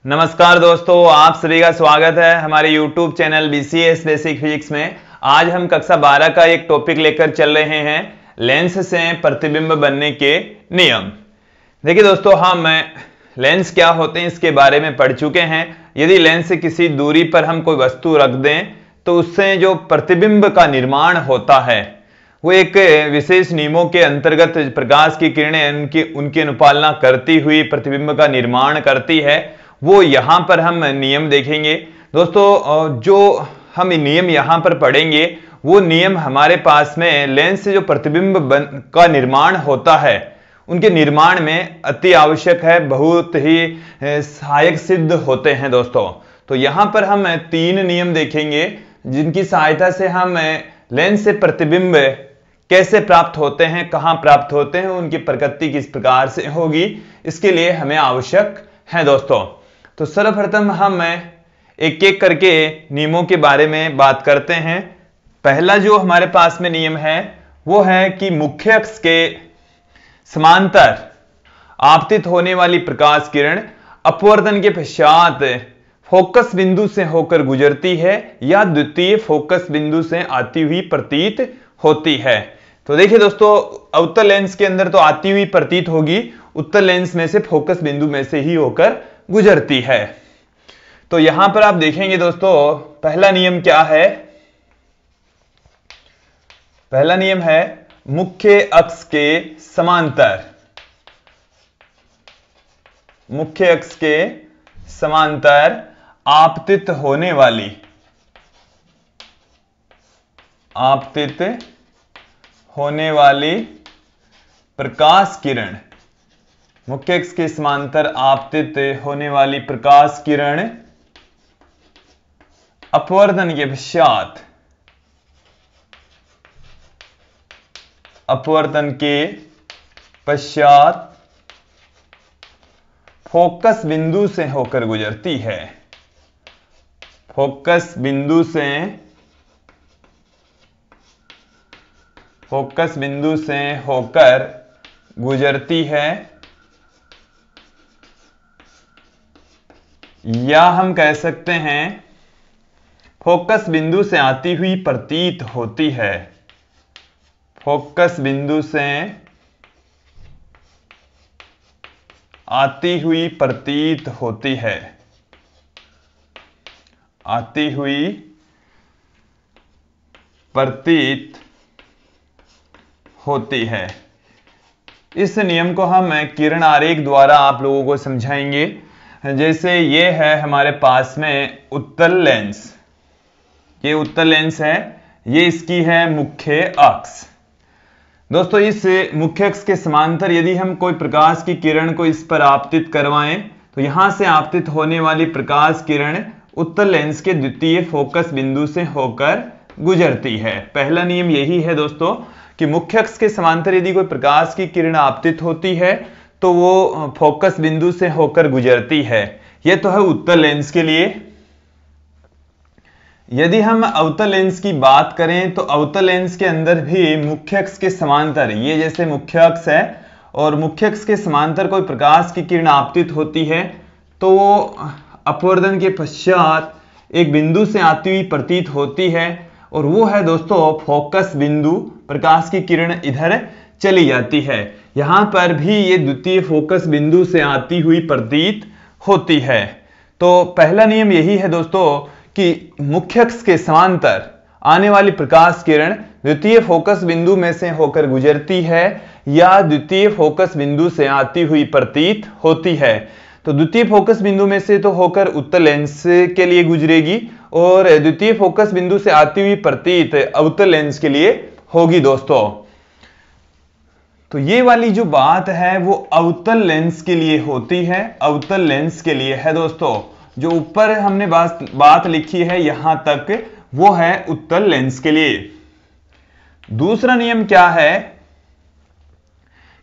नमस्कार दोस्तों, आप सभी का स्वागत है हमारे YouTube channel BCS basic physics में। आज हम कक्षा 12 का एक टॉपिक लेकर चल रहे हैं, लेंस से प्रतिबिंब बनने के नियम। देखिए दोस्तों, हम लेंस क्या होते हैं इसके बारे में पढ़ चुके हैं। यदि लेंस से किसी दूरी पर हम कोई वस्तु रख दें तो उससे जो प्रतिबिंब का निर्माण होता है वो एक विशेष नियमों के अंतर्गत प्रकाश की किरणें उनकी अनुपालना करती हुई प्रतिबिंब का निर्माण करती है। वो यहाँ पर हम नियम देखेंगे दोस्तों। जो हम नियम यहाँ पर पढ़ेंगे वो नियम हमारे पास में लेंस से जो प्रतिबिंब का निर्माण होता है उनके निर्माण में अति आवश्यक है, बहुत ही सहायक सिद्ध होते हैं दोस्तों। तो यहाँ पर हम 3 नियम देखेंगे जिनकी सहायता से हम लेंस से प्रतिबिंब कैसे प्राप्त होते हैं, कहाँ प्राप्त होते हैं, उनकी प्रकृति किस प्रकार से होगी, इसके लिए हमें आवश्यक है दोस्तों। तो सर्वप्रथम हम एक एक करके नियमों के बारे में बात करते हैं। पहला जो हमारे पास में नियम है वो है कि मुख्य अक्ष के समांतर आपतित होने वाली प्रकाश किरण अपवर्तन के पश्चात फोकस बिंदु से होकर गुजरती है या द्वितीय फोकस बिंदु से आती हुई प्रतीत होती है। तो देखिए दोस्तों, अवतल लेंस के अंदर तो आती हुई प्रतीत होगी, उत्तल लेंस में से फोकस बिंदु में से ही होकर गुजरती है। तो यहां पर आप देखेंगे दोस्तों, पहला नियम क्या है। पहला नियम है मुख्य अक्ष के समांतर, मुख्य अक्ष के समांतर आपतित होने वाली, आपतित होने वाली प्रकाश किरण, मुख्य अक्ष के समांतर आपतित होने वाली प्रकाश किरण अपवर्तन के पश्चात, अपवर्तन के पश्चात फोकस बिंदु से होकर गुजरती है, फोकस बिंदु से, फोकस बिंदु से होकर गुजरती है, या हम कह सकते हैं फोकस बिंदु से आती हुई प्रतीत होती है, फोकस बिंदु से आती हुई प्रतीत होती है, आती हुई प्रतीत होती है। इस नियम को हम किरण आरेख द्वारा आप लोगों को समझाएंगे। जैसे ये है हमारे पास में उत्तल लेंस, ये उत्तल लेंस है, ये इसकी है मुख्य अक्ष। दोस्तों, इस मुख्य अक्ष के समांतर यदि हम कोई प्रकाश की किरण को इस पर आपतित करवाएं तो यहां से आपतित होने वाली प्रकाश किरण उत्तल लेंस के द्वितीय फोकस बिंदु से होकर गुजरती है। पहला नियम यही है दोस्तों कि मुख्य अक्ष के समांतर यदि कोई प्रकाश की किरण आपतित होती है तो वो फोकस बिंदु से होकर गुजरती है। यह तो है उत्तल लेंस के लिए। यदि हम अवतल लेंस की बात करें तो अवतल लेंस के अंदर भी मुख्य अक्ष के समांतर, ये जैसे मुख्य अक्ष है और मुख्य अक्ष के समांतर कोई प्रकाश की किरण आपतित होती है तो वो अपवर्तन के पश्चात एक बिंदु से आती हुई प्रतीत होती है, और वो है दोस्तों फोकस बिंदु। प्रकाश की किरण इधर चली जाती है, यहां पर भी ये द्वितीय फोकस बिंदु से आती हुई प्रतीत होती है। तो पहला नियम यही है दोस्तों कि मुख्य अक्ष के समांतर आने वाली प्रकाश किरण द्वितीय फोकस बिंदु में से होकर गुजरती है या द्वितीय फोकस बिंदु से आती हुई प्रतीत होती है। तो द्वितीय फोकस बिंदु में से तो होकर उत्तल लेंस के लिए गुजरेगी और द्वितीय फोकस बिंदु से आती हुई प्रतीत अवतल लेंस के लिए होगी दोस्तों। तो ये वाली जो बात है वो अवतल लेंस के लिए होती है, अवतल लेंस के लिए है दोस्तों। जो ऊपर हमने बात लिखी है यहां तक वो है उत्तल लेंस के लिए। दूसरा नियम क्या है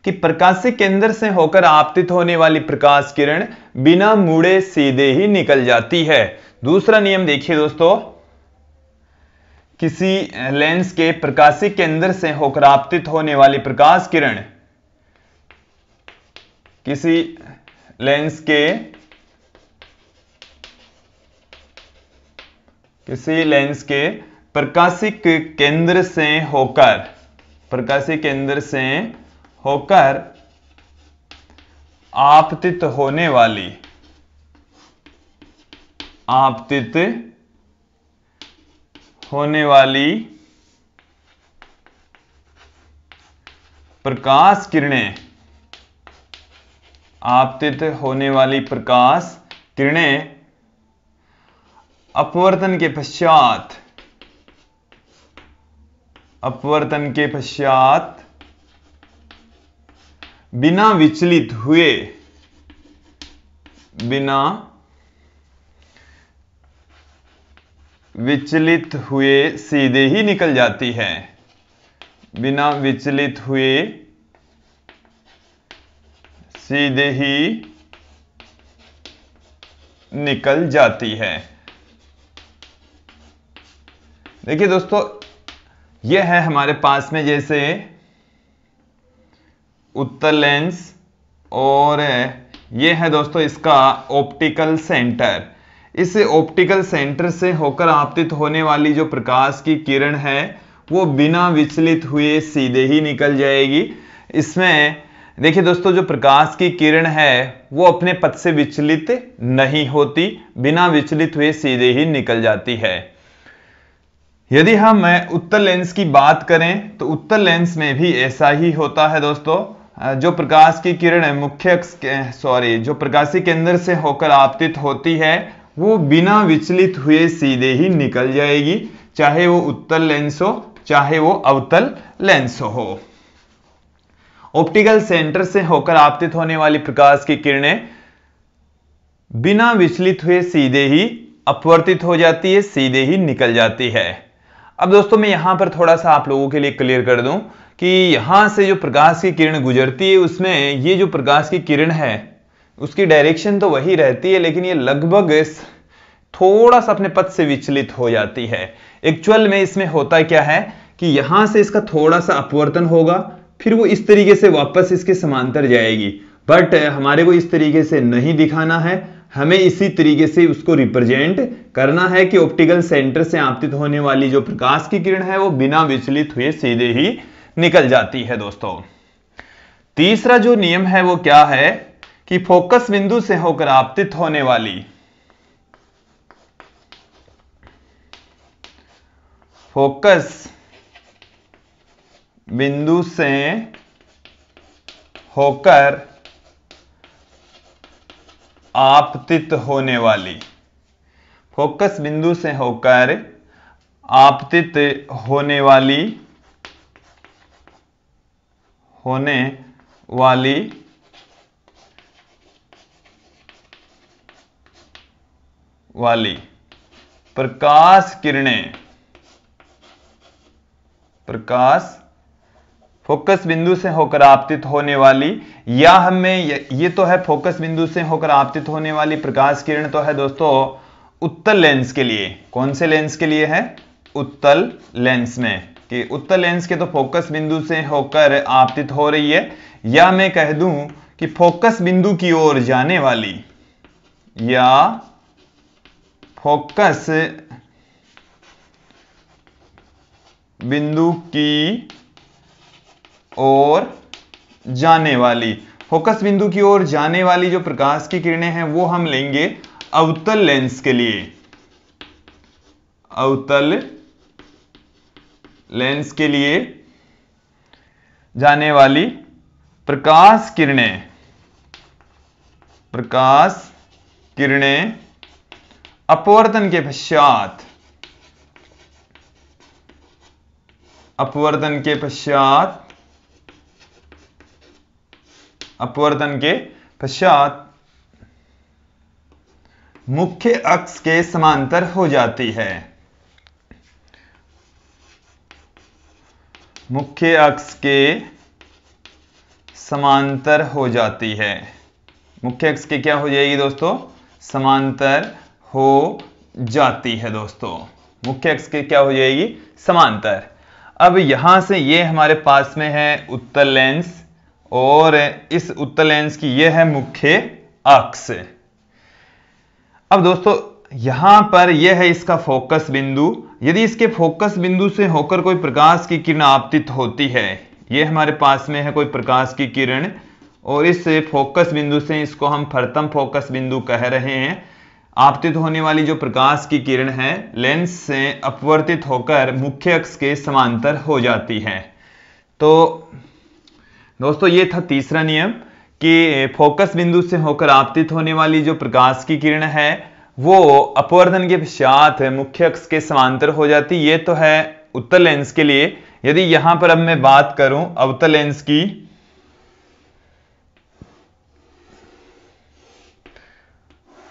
कि प्रकाशीय केंद्र से होकर आपतित होने वाली प्रकाश किरण बिना मुड़े सीधे ही निकल जाती है। दूसरा नियम देखिए दोस्तों, किसी लेंस के प्रकाशीय केंद्र से होकर आपतित होने वाली प्रकाश किरण, किसी लेंस के किसी लेंस के प्रकाशिक केंद्र से होकर, प्रकाशिक केंद्र से होकर आपतित होने वाली, आपतित होने वाली प्रकाश किरणें, आपतित होने वाली प्रकाश किरणें अपवर्तन के पश्चात, अपवर्तन के पश्चात बिना विचलित हुए, बिना विचलित हुए सीधे ही निकल जाती है, बिना विचलित हुए सीधे ही निकल जाती है। देखिए दोस्तों, यह है हमारे पास में जैसे उत्तल लेंस, और यह है दोस्तों इसका ऑप्टिकल सेंटर। इस ऑप्टिकल सेंटर से होकर आपतित होने वाली जो प्रकाश की किरण है वो बिना विचलित हुए सीधे ही निकल जाएगी। इसमें देखिए दोस्तों, जो प्रकाश की किरण है वो अपने पथ से विचलित नहीं होती, बिना विचलित हुए सीधे ही निकल जाती है। यदि हम उत्तल लेंस की बात करें तो उत्तल लेंस में भी ऐसा ही होता है दोस्तों। जो प्रकाश की किरण मुख्य अक्ष, जो प्रकाशिक केंद्र से होकर आपतित होती है वो बिना विचलित हुए सीधे ही निकल जाएगी, चाहे वो उत्तल लेंस हो चाहे वो अवतल लेंस हो। ऑप्टिकल सेंटर से होकर आपतित होने वाली प्रकाश की किरणें बिना विचलित हुए सीधे ही अपवर्तित हो जाती है, सीधे ही निकल जाती है। अब दोस्तों मैं यहां पर थोड़ा सा आप लोगों के लिए क्लियर कर दूं कि यहां से जो प्रकाश की किरण गुजरती है उसमें ये जो प्रकाश की किरण है उसकी डायरेक्शन तो वही रहती है, लेकिन ये लगभग थोड़ा सा अपने पथ से विचलित हो जाती है। एक्चुअल में इसमें होता क्या है कि यहां से इसका थोड़ा सा अपवर्तन होगा, फिर वो इस तरीके से वापस इसके समांतर जाएगी, बट हमारे को इस तरीके से नहीं दिखाना है, हमें इसी तरीके से उसको रिप्रेजेंट करना है कि ऑप्टिकल सेंटर से आपतित होने वाली जो प्रकाश की किरण है वो बिना विचलित हुए सीधे ही निकल जाती है। दोस्तों तीसरा जो नियम है वो क्या है कि फोकस बिंदु से होकर आपतित होने वाली, फोकस बिंदु से होकर आपतित होने वाली, फोकस बिंदु से होकर आपतित होने वाली प्रकाश किरणें, प्रकाश फोकस बिंदु से होकर आपतित होने वाली, या हमें ये तो है फोकस बिंदु से होकर आपतित होने वाली प्रकाश किरण तो है दोस्तों उत्तल लेंस के लिए। कौन से लेंस के लिए है? उत्तल लेंस में, कि उत्तल लेंस के तो फोकस बिंदु से होकर आपतित हो रही है, या मैं कह दूं कि फोकस बिंदु की ओर जाने वाली, या फोकस बिंदु की ओर जाने वाली, फोकस बिंदु की ओर जाने वाली जो प्रकाश की किरणें हैं वो हम लेंगे अवतल लेंस के लिए। अवतल लेंस के लिए जाने वाली प्रकाश किरणें, प्रकाश किरणें अपवर्तन के पश्चात, अपवर्तन के पश्चात, अपवर्तन के पश्चात मुख्य अक्ष के समांतर हो जाती है, मुख्य अक्ष के समांतर हो जाती है। मुख्य अक्ष के क्या हो जाएगी दोस्तों? समांतर हो जाती है दोस्तों, मुख्य अक्ष के क्या हो जाएगी? समांतर। अब यहां से ये हमारे पास में है उत्तल लेंस, और इस उत्तल लेंस की यह है मुख्य अक्ष। अब दोस्तों यहां पर यह है इसका फोकस बिंदु। यदि इसके फोकस बिंदु से होकर कोई प्रकाश की किरण आपतित होती है, ये हमारे पास में है कोई प्रकाश की किरण, और इस फोकस बिंदु से, इसको हम प्रथम फोकस बिंदु कह रहे हैं, आपतित होने वाली जो प्रकाश की किरण है लेंस से अपवर्तित होकर मुख्य अक्ष के समांतर हो जाती है। तो दोस्तों ये था तीसरा नियम कि फोकस बिंदु से होकर आपतित होने वाली जो प्रकाश की किरण है वो अपवर्तन के पश्चात मुख्य अक्ष के समांतर हो जाती। ये तो है उत्तल लेंस के लिए। यदि यहां पर अब मैं बात करूं अवतल लेंस की,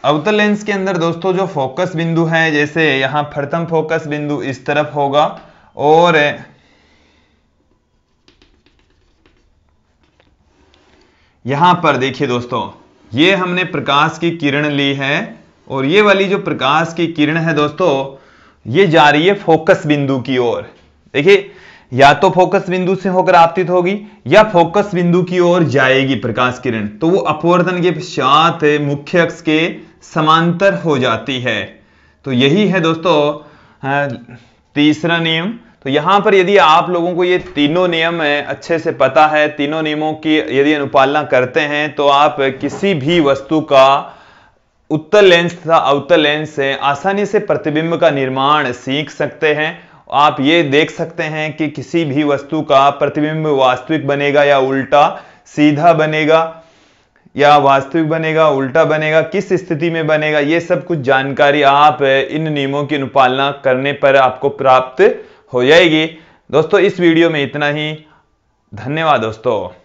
अवतल लेंस के अंदर दोस्तों जो फोकस बिंदु है, जैसे यहां प्रथम फोकस बिंदु इस तरफ होगा और यहां पर देखिए दोस्तों, ये हमने प्रकाश की किरण ली है और ये वाली जो प्रकाश की किरण है दोस्तों, ये जा रही है फोकस बिंदु की ओर। देखिए या तो फोकस बिंदु से होकर आपतित होगी या फोकस बिंदु की ओर जाएगी प्रकाश किरण, तो वो अपवर्तन के पश्चात मुख्य अक्ष के समांतर हो जाती है। तो यही है दोस्तों तीसरा नियम। तो यहां पर यदि आप लोगों को ये तीनों नियम अच्छे से पता है, तीनों नियमों की यदि अनुपालना करते हैं, तो आप किसी भी वस्तु का उत्तल लेंस तथा अवतल लेंस से आसानी से प्रतिबिंब का निर्माण सीख सकते हैं। आप ये देख सकते हैं कि किसी भी वस्तु का प्रतिबिंब वास्तविक बनेगा या उल्टा, सीधा बनेगा या वास्तविक बनेगा, उल्टा बनेगा, किस स्थिति में बनेगा, ये सब कुछ जानकारी आप इन नियमों की अनुपालना करने पर आपको प्राप्त हो जाएगी। दोस्तों इस वीडियो में इतना ही। धन्यवाद दोस्तों।